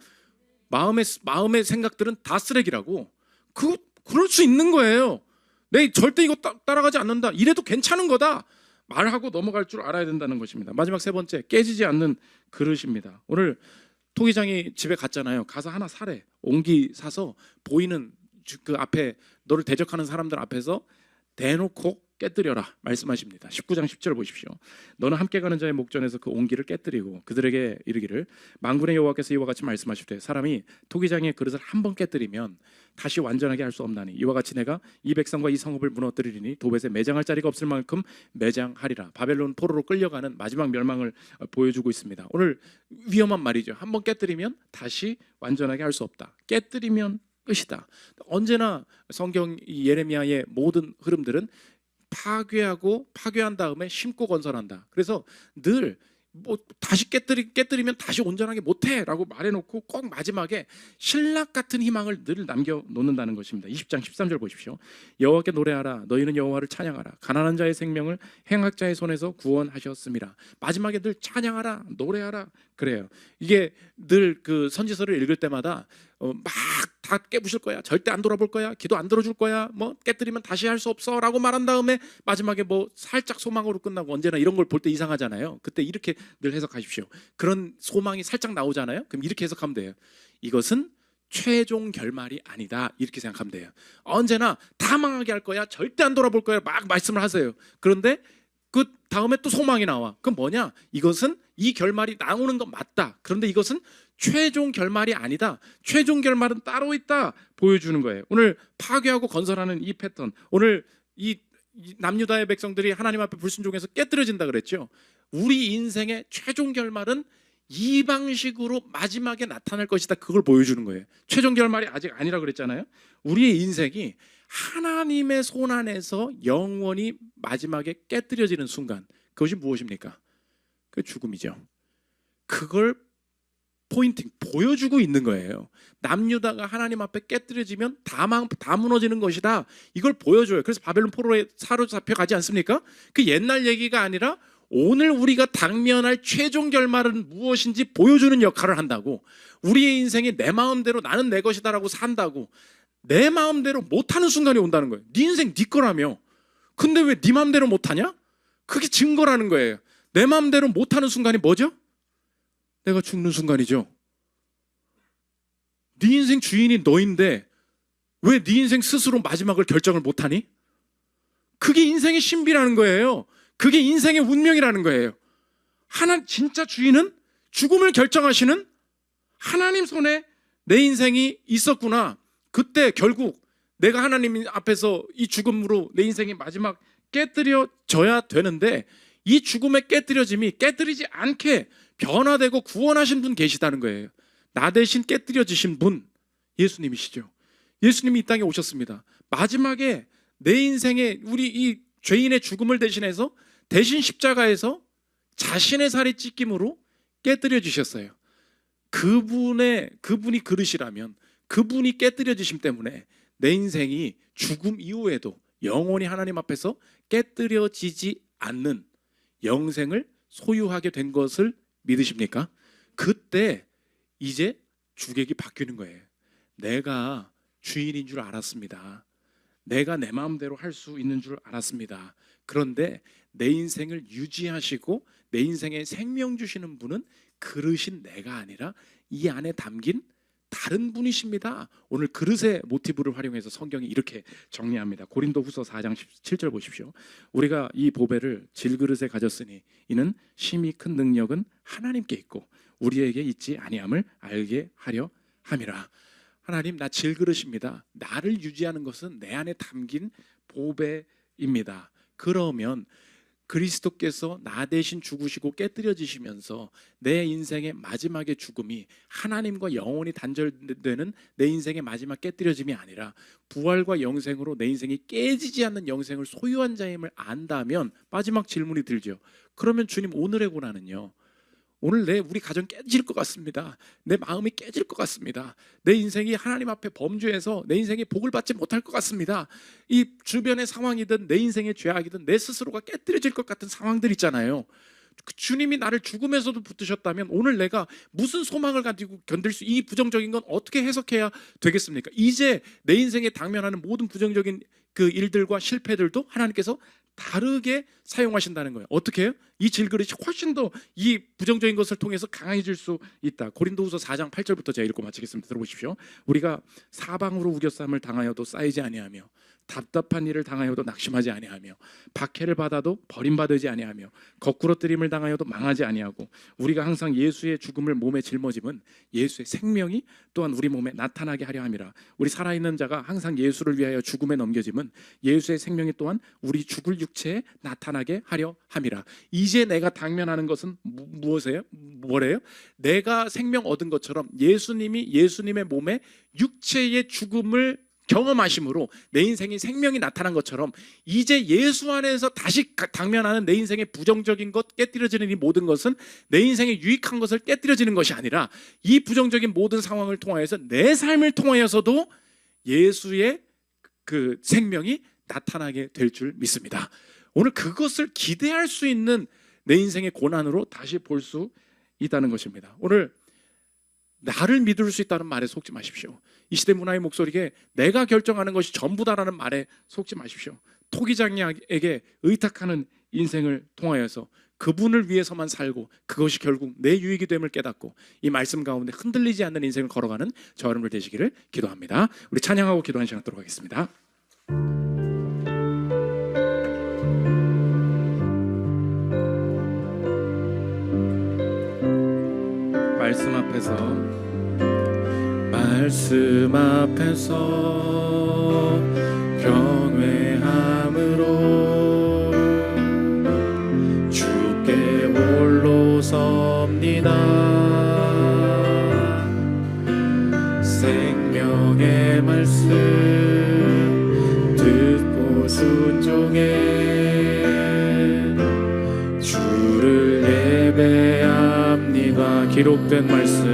마음의 생각들은 다 쓰레기라고. 그럴 수 있는 거예요. 내 절대 이거 따라가지 않는다. 이래도 괜찮은 거다. 말하고 넘어갈 줄 알아야 된다는 것입니다. 마지막 세 번째, 깨지지 않는 그릇입니다. 오늘 토기장이 집에 갔잖아요. 가서 하나 사래. 옹기 사서 보이는 그 앞에 너를 대적하는 사람들 앞에서 대놓고 깨뜨려라 말씀하십니다. 19장 10절 보십시오. 너는 함께 가는 자의 목전에서 그 옹기를 깨뜨리고 그들에게 이르기를 만군의 여호와께서 이와 같이 말씀하실 때 사람이 토기장의 그릇을 한 번 깨뜨리면 다시 완전하게 할 수 없나니 이와 같이 내가 이 백성과 이 성읍을 무너뜨리리니 도벳에 매장할 자리가 없을 만큼 매장하리라. 바벨론 포로로 끌려가는 마지막 멸망을 보여주고 있습니다. 오늘 위험한 말이죠. 한 번 깨뜨리면 다시 완전하게 할 수 없다. 깨뜨리면 끝이다. 언제나 성경 예레미야의 모든 흐름들은 파괴하고 파괴한 다음에 심고 건설한다. 그래서 늘 뭐 다시 깨뜨리면 다시 온전하게 못해라고 말해놓고 꼭 마지막에 신락 같은 희망을 늘 남겨놓는다는 것입니다. 20장 13절 보십시오. 여호와께 노래하라. 너희는 여호와를 찬양하라. 가난한 자의 생명을 행악자의 손에서 구원하셨습니다. 마지막에 늘 찬양하라, 노래하라 그래요. 이게 늘 그 선지서를 읽을 때마다 막 다 깨부실 거야. 절대 안 돌아볼 거야. 기도 안 들어줄 거야. 뭐 깨뜨리면 다시 할 수 없어라고 말한 다음에 마지막에 뭐 살짝 소망으로 끝나고 언제나 이런 걸 볼 때 이상하잖아요. 그때 이렇게 늘 해석하십시오. 그런 소망이 살짝 나오잖아요. 그럼 이렇게 해석하면 돼요. 이것은 최종 결말이 아니다. 이렇게 생각하면 돼요. 언제나 다 망하게 할 거야. 절대 안 돌아볼 거야. 막 말씀을 하세요. 그런데 그 다음에 또 소망이 나와. 그럼 뭐냐? 이것은 이 결말이 나오는 건 맞다. 그런데 이것은 최종 결말이 아니다. 최종 결말은 따로 있다. 보여주는 거예요. 오늘 파괴하고 건설하는 이 패턴. 오늘 이 남유다의 백성들이 하나님 앞에 불순종해서 깨뜨려진다 그랬죠. 우리 인생의 최종 결말은 이 방식으로 마지막에 나타날 것이다. 그걸 보여주는 거예요. 최종 결말이 아직 아니라 그랬잖아요. 우리의 인생이 하나님의 손 안에서 영원히 마지막에 깨뜨려지는 순간, 그것이 무엇입니까? 그 죽음이죠. 그걸 포인팅, 보여주고 있는 거예요. 남유다가 하나님 앞에 깨뜨려지면 다 무너지는 것이다. 이걸 보여줘요. 그래서 바벨론 포로에 사로잡혀 가지 않습니까? 그 옛날 얘기가 아니라 오늘 우리가 당면할 최종 결말은 무엇인지 보여주는 역할을 한다고. 우리의 인생이 내 마음대로 나는 내 것이다라고 산다고. 내 마음대로 못하는 순간이 온다는 거예요. 네 인생 네 거라며. 근데 왜 네 마음대로 못하냐? 그게 증거라는 거예요. 내 마음대로 못하는 순간이 뭐죠? 내가 죽는 순간이죠. 네 인생 주인이 너인데 왜 네 인생 스스로 마지막을 결정을 못하니? 그게 인생의 신비라는 거예요. 그게 인생의 운명이라는 거예요. 진짜 주인은 죽음을 결정하시는 하나님 손에 내 인생이 있었구나. 그때 결국 내가 하나님 앞에서 이 죽음으로 내 인생이 마지막 깨뜨려져야 되는데, 이 죽음의 깨뜨려짐이 깨뜨리지 않게 변화되고 구원하신 분 계시다는 거예요. 나 대신 깨뜨려지신 분, 예수님이시죠. 예수님이 이 땅에 오셨습니다. 마지막에 내 인생에 우리 이 죄인의 죽음을 대신해서 대신 십자가에서 자신의 살이 찢김으로 깨뜨려 주셨어요. 그분이 그릇이라면, 그분이 깨뜨려 주심 때문에 내 인생이 죽음 이후에도 영원히 하나님 앞에서 깨뜨려지지 않는 영생을 소유하게 된 것을 믿으십니까? 그때 이제 주객이 바뀌는 거예요. 내가 주인인 줄 알았습니다. 내가 내 마음대로 할 수 있는 줄 알았습니다. 그런데 내 인생을 유지하시고 내 인생에 생명 주시는 분은 그릇인 내가 아니라 이 안에 담긴 다른 분이십니다. 오늘 그릇의 모티브를 활용해서 성경이 이렇게 정리합니다. 고린도후서 4장 17절 보십시오. 우리가 이 보배를 질그릇에 가졌으니 이는 심히 큰 능력은 하나님께 있고 우리에게 있지 아니함을 알게 하려 함이라. 하나님, 나 질그릇입니다. 나를 유지하는 것은 내 안에 담긴 보배입니다. 그러면 그리스도께서 나 대신 죽으시고 깨뜨려지시면서 내 인생의 마지막의 죽음이 하나님과 영원히 단절되는 내 인생의 마지막 깨뜨려짐이 아니라 부활과 영생으로 내 인생이 깨지지 않는 영생을 소유한 자임을 안다면 마지막 질문이 들죠. 그러면 주님, 오늘의 고난은요? 오늘 우리 가정 깨질 것 같습니다. 내 마음이 깨질 것 같습니다. 내 인생이 하나님 앞에 범죄해서 내 인생이 복을 받지 못할 것 같습니다. 이 주변의 상황이든 내 인생의 죄악이든 내 스스로가 깨뜨려질 것 같은 상황들 있잖아요. 주님이 나를 죽음에서도 붙드셨다면 오늘 내가 무슨 소망을 가지고 견딜 이 부정적인 건 어떻게 해석해야 되겠습니까? 이제 내 인생에 당면하는 모든 부정적인 그 일들과 실패들도 하나님께서 다르게 사용하신다는 거예요. 어떻게 해요? 이 질그릇이 훨씬 더 이 부정적인 것을 통해서 강해질 수 있다. 고린도후서 4장 8절부터 제가 읽고 마치겠습니다. 들어보십시오. 우리가 사방으로 우겨쌈을 당하여도 쌓이지 아니하며 답답한 일을 당하여도 낙심하지 아니하며 박해를 받아도 버림받지 아니하며 거꾸로 뜨림을 당하여도 망하지 아니하고 우리가 항상 예수의 죽음을 몸에 짊어짐은 예수의 생명이 또한 우리 몸에 나타나게 하려 함이라. 우리 살아있는 자가 항상 예수를 위하여 죽음에 넘겨짐은 예수의 생명이 또한 우리 죽을 육체에 나타나게 하려 함이라. 이제 내가 당면하는 것은 뭐래요? 내가 생명 얻은 것처럼 예수님이 예수님의 몸에 육체의 죽음을 경험하심으로 내 인생에 생명이 나타난 것처럼 이제 예수 안에서 다시 당면하는 내 인생의 부정적인 것, 깨뜨려지는 이 모든 것은 내 인생에 유익한 것을 깨뜨려지는 것이 아니라 이 부정적인 모든 상황을 통하여서 내 삶을 통하여서도 예수의 그 생명이 나타나게 될 줄 믿습니다. 오늘 그것을 기대할 수 있는 내 인생의 고난으로 다시 볼 수 있다는 것입니다. 오늘 나를 믿을 수 있다는 말에 속지 마십시오. 이 시대 문화의 목소리에 내가 결정하는 것이 전부다라는 말에 속지 마십시오. 토기장이에게 의탁하는 인생을 통하여서 그분을 위해서만 살고 그것이 결국 내 유익이 됨을 깨닫고 이 말씀 가운데 흔들리지 않는 인생을 걸어가는 저 여러분들 되시기를 기도합니다. 우리 찬양하고 기도하는 시간 갖도록 하겠습니다. 말씀 앞에서 경외함으로 주께 홀로 섭니다. 생명의 말씀 듣고 순종해 주를 예배합니다. 기록된 말씀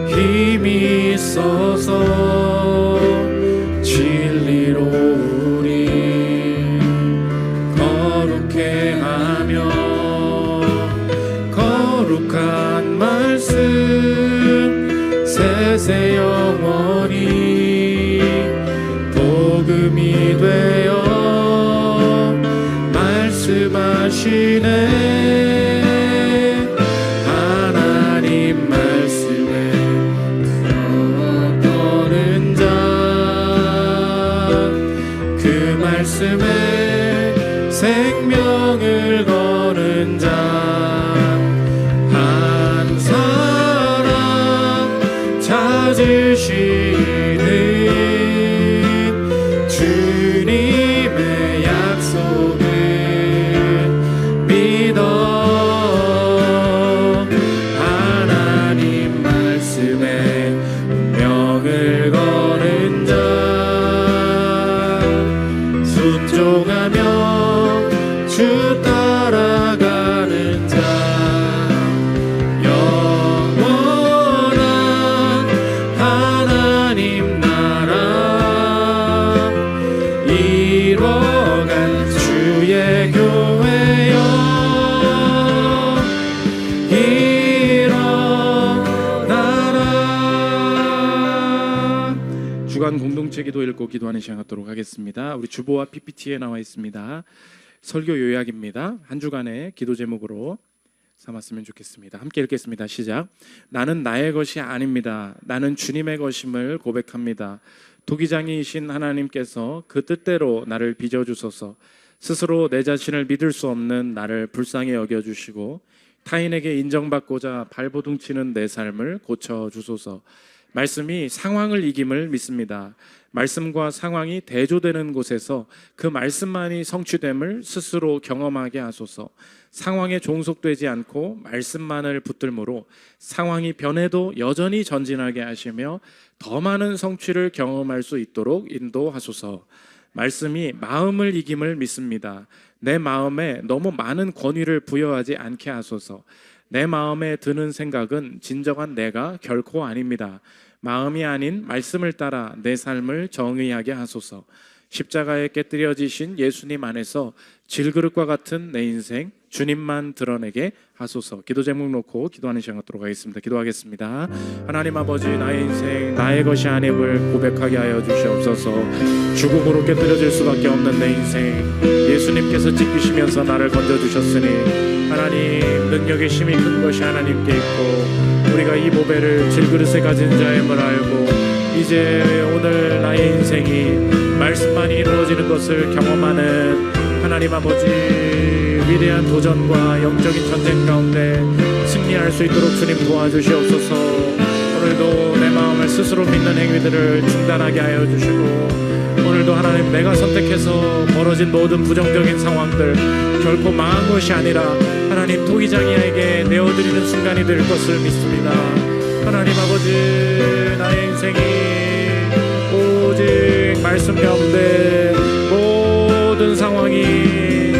힘이 있어서 진리로 우리 거룩해 하며 거룩한 말씀 세세 영원히 복음이 되어 말씀하시네. 하나님 말씀에 거는 자 그 말씀에 생명을 거는 자 한 사람 찾으시는 주님의 약속을 믿어 하나님 말씀에 운명을 거는 자 순종하며 주 따라가는 자 영원한 하나님 나라 이뤄간 주의 교회여 일어나라. 주간 공동체 기도 읽고 기도하는 시간 갖도록 하겠습니다. 우리 주보와 PPT에 나와 있습니다. 설교 요약입니다. 한 주간의 기도 제목으로 삼았으면 좋겠습니다. 함께 읽겠습니다. 시작. 나는 나의 것이 아닙니다. 나는 주님의 것임을 고백합니다. 도기장이신 하나님께서 그 뜻대로 나를 빚어주소서. 스스로 내 자신을 믿을 수 없는 나를 불쌍히 여겨주시고 타인에게 인정받고자 발버둥치는 내 삶을 고쳐주소서. 말씀이 상황을 이김을 믿습니다. 말씀과 상황이 대조되는 곳에서 그 말씀만이 성취됨을 스스로 경험하게 하소서. 상황에 종속되지 않고 말씀만을 붙들므로 상황이 변해도 여전히 전진하게 하시며 더 많은 성취를 경험할 수 있도록 인도하소서. 말씀이 마음을 이김을 믿습니다. 내 마음에 너무 많은 권위를 부여하지 않게 하소서. 내 마음에 드는 생각은 진정한 내가 결코 아닙니다. 마음이 아닌 말씀을 따라 내 삶을 정의하게 하소서. 십자가에 깨뜨려지신 예수님 안에서 질그릇과 같은 내 인생 주님만 드러내게 하소서. 기도 제목 놓고 기도하는 시간 갖도록 하겠습니다. 기도하겠습니다. 하나님 아버지, 나의 인생 나의 것이 아님을 고백하게 하여 주시옵소서. 죽음으로 깨뜨려질 수밖에 없는 내 인생 예수님께서 찢기시면서 나를 건져주셨으니 하나님 능력의 힘이 큰 것이 하나님께 있고 우리가 이 보배를 질그릇에 가진 자임을 알고 이제 오늘 나의 인생이 말씀만이 이루어지는 것을 경험하는 하나님 아버지 위대한 도전과 영적인 전쟁 가운데 승리할 수 있도록 주님 도와주시옵소서. 오늘도 내 마음을 스스로 믿는 행위들을 중단하게 하여 주시고 오늘도 하나님 내가 선택해서 벌어진 모든 부정적인 상황들 결코 망한 것이 아니라 하나님 토기장이에게 내어드리는 순간이 될 것을 믿습니다. 하나님 아버지 나의 인생이 오직 말씀 가운데 모든 상황이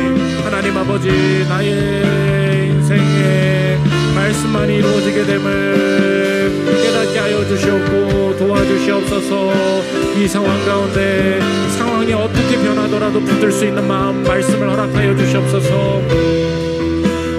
하나님 아버지 나의 인생에 말씀만이 이루어지게 됨을 깨닫게 하여 주시옵고 도와주시옵소서. 이 상황 가운데 상황이 어떻게 변하더라도 붙들 수 있는 마음 말씀을 허락하여 주시옵소서.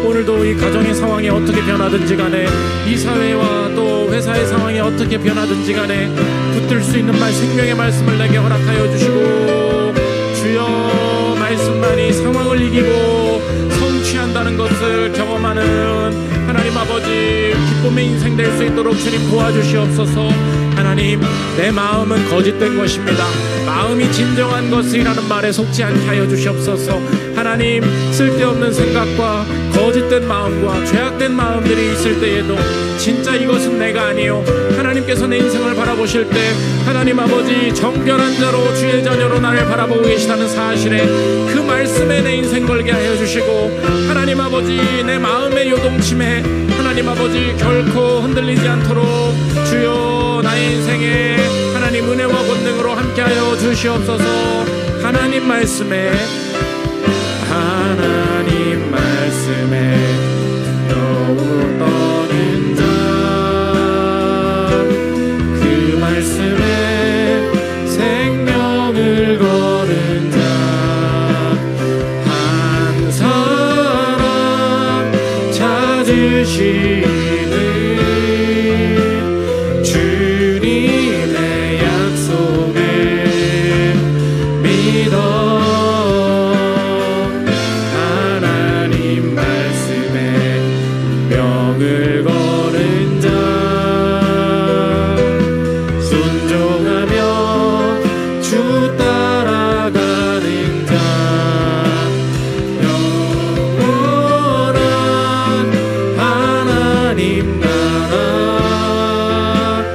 오늘도 이 가정의 상황이 어떻게 변하든지 간에 이 사회와 또 회사의 상황이 어떻게 변하든지 간에 붙들 수 있는 생명의 말씀을 내게 허락하여 주시고 주여 말씀만이 상황을 이기고 성취한다는 것을 경험하는 하나님 아버지 기쁨의 인생 될 수 있도록 주님 도와주시옵소서. 하나님 내 마음은 거짓된 것입니다. 마음이 진정한 것이라는 말에 속지 않게 하여 주시옵소서. 하나님 쓸데없는 생각과 거짓된 마음과 죄악된 마음들이 있을 때에도 진짜 이것은 내가 아니요 하나님께서 내 인생을 바라보실 때 하나님 아버지 정결한 자로 주의 자녀로 나를 바라보고 계시다는 사실에 그 말씀에 내 인생 걸게 하여 주시고 하나님 아버지 내 마음의 요동침에 하나님 아버지 결코 흔들리지 않도록 주여 나의 인생에 하나님 은혜와 권능으로 함께하여 주시옵소서. 하나님 말씀에 하나님 말씀에 겨우 떠는 자, 그 말씀에 생명을 거는 자, 한 사람 찾으시는 주님의 약속을 믿어 하나님 말씀에 명을 거는 자, 순종하며 주 따라가는 자, 영원한 하나님 나라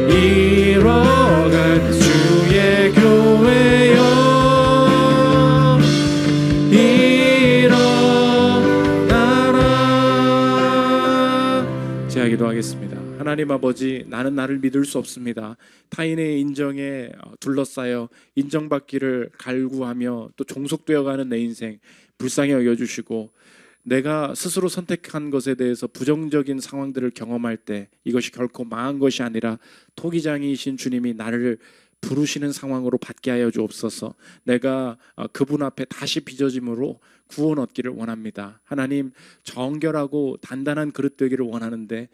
이뤄간 주의 교회여 일어나라. 제가 기도하겠습니다. 하나님 아버지, 나는 나를 믿을 수 없습니다. 타인의 인정에 둘러싸여 인정받기를 갈구하며 또 종속되어가는 내 인생 불쌍히 여겨주시고, 내가 스스로 선택한 것에 대해서 부정적인 상황들을 경험할 때 이것이 결코 망한 것이 아니라 토기장이신 주님이 나를 부르시는 상황으로 받게 하여 주옵소서. 내가 그분 앞에 다시 빚어짐으로 구원 얻기를 원합니다. 하나님, 정결하고 단단한 그릇 되기를 원하는데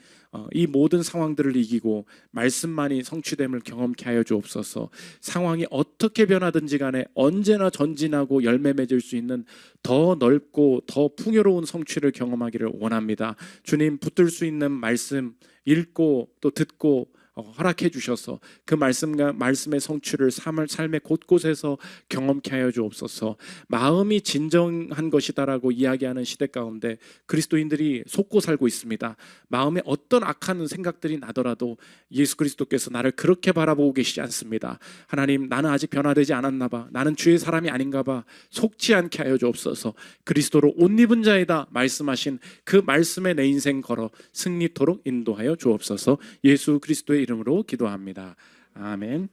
이 모든 상황들을 이기고 말씀만이 성취됨을 경험케 하여 주옵소서. 상황이 어떻게 변하든지 간에 언제나 전진하고 열매 맺을 수 있는 더 넓고 더 풍요로운 성취를 경험하기를 원합니다. 주님, 붙들 수 있는 말씀 읽고 또 듣고 허락해 주셔서 그 말씀과 말씀의 성취를 삶의 곳곳에서 경험케 하여 주옵소서. 마음이 진정한 것이다라고 이야기하는 시대 가운데 그리스도인들이 속고 살고 있습니다. 마음에 어떤 악한 생각들이 나더라도 예수 그리스도께서 나를 그렇게 바라보고 계시지 않습니다. 하나님, 나는 아직 변화되지 않았나 봐, 나는 주의 사람이 아닌가 봐, 속지 않게 하여 주옵소서. 그리스도로 옷 입은 자이다 말씀하신 그 말씀에 내 인생 걸어 승리토록 인도하여 주옵소서. 예수 그리스도의 이름으로 기도합니다. 아멘.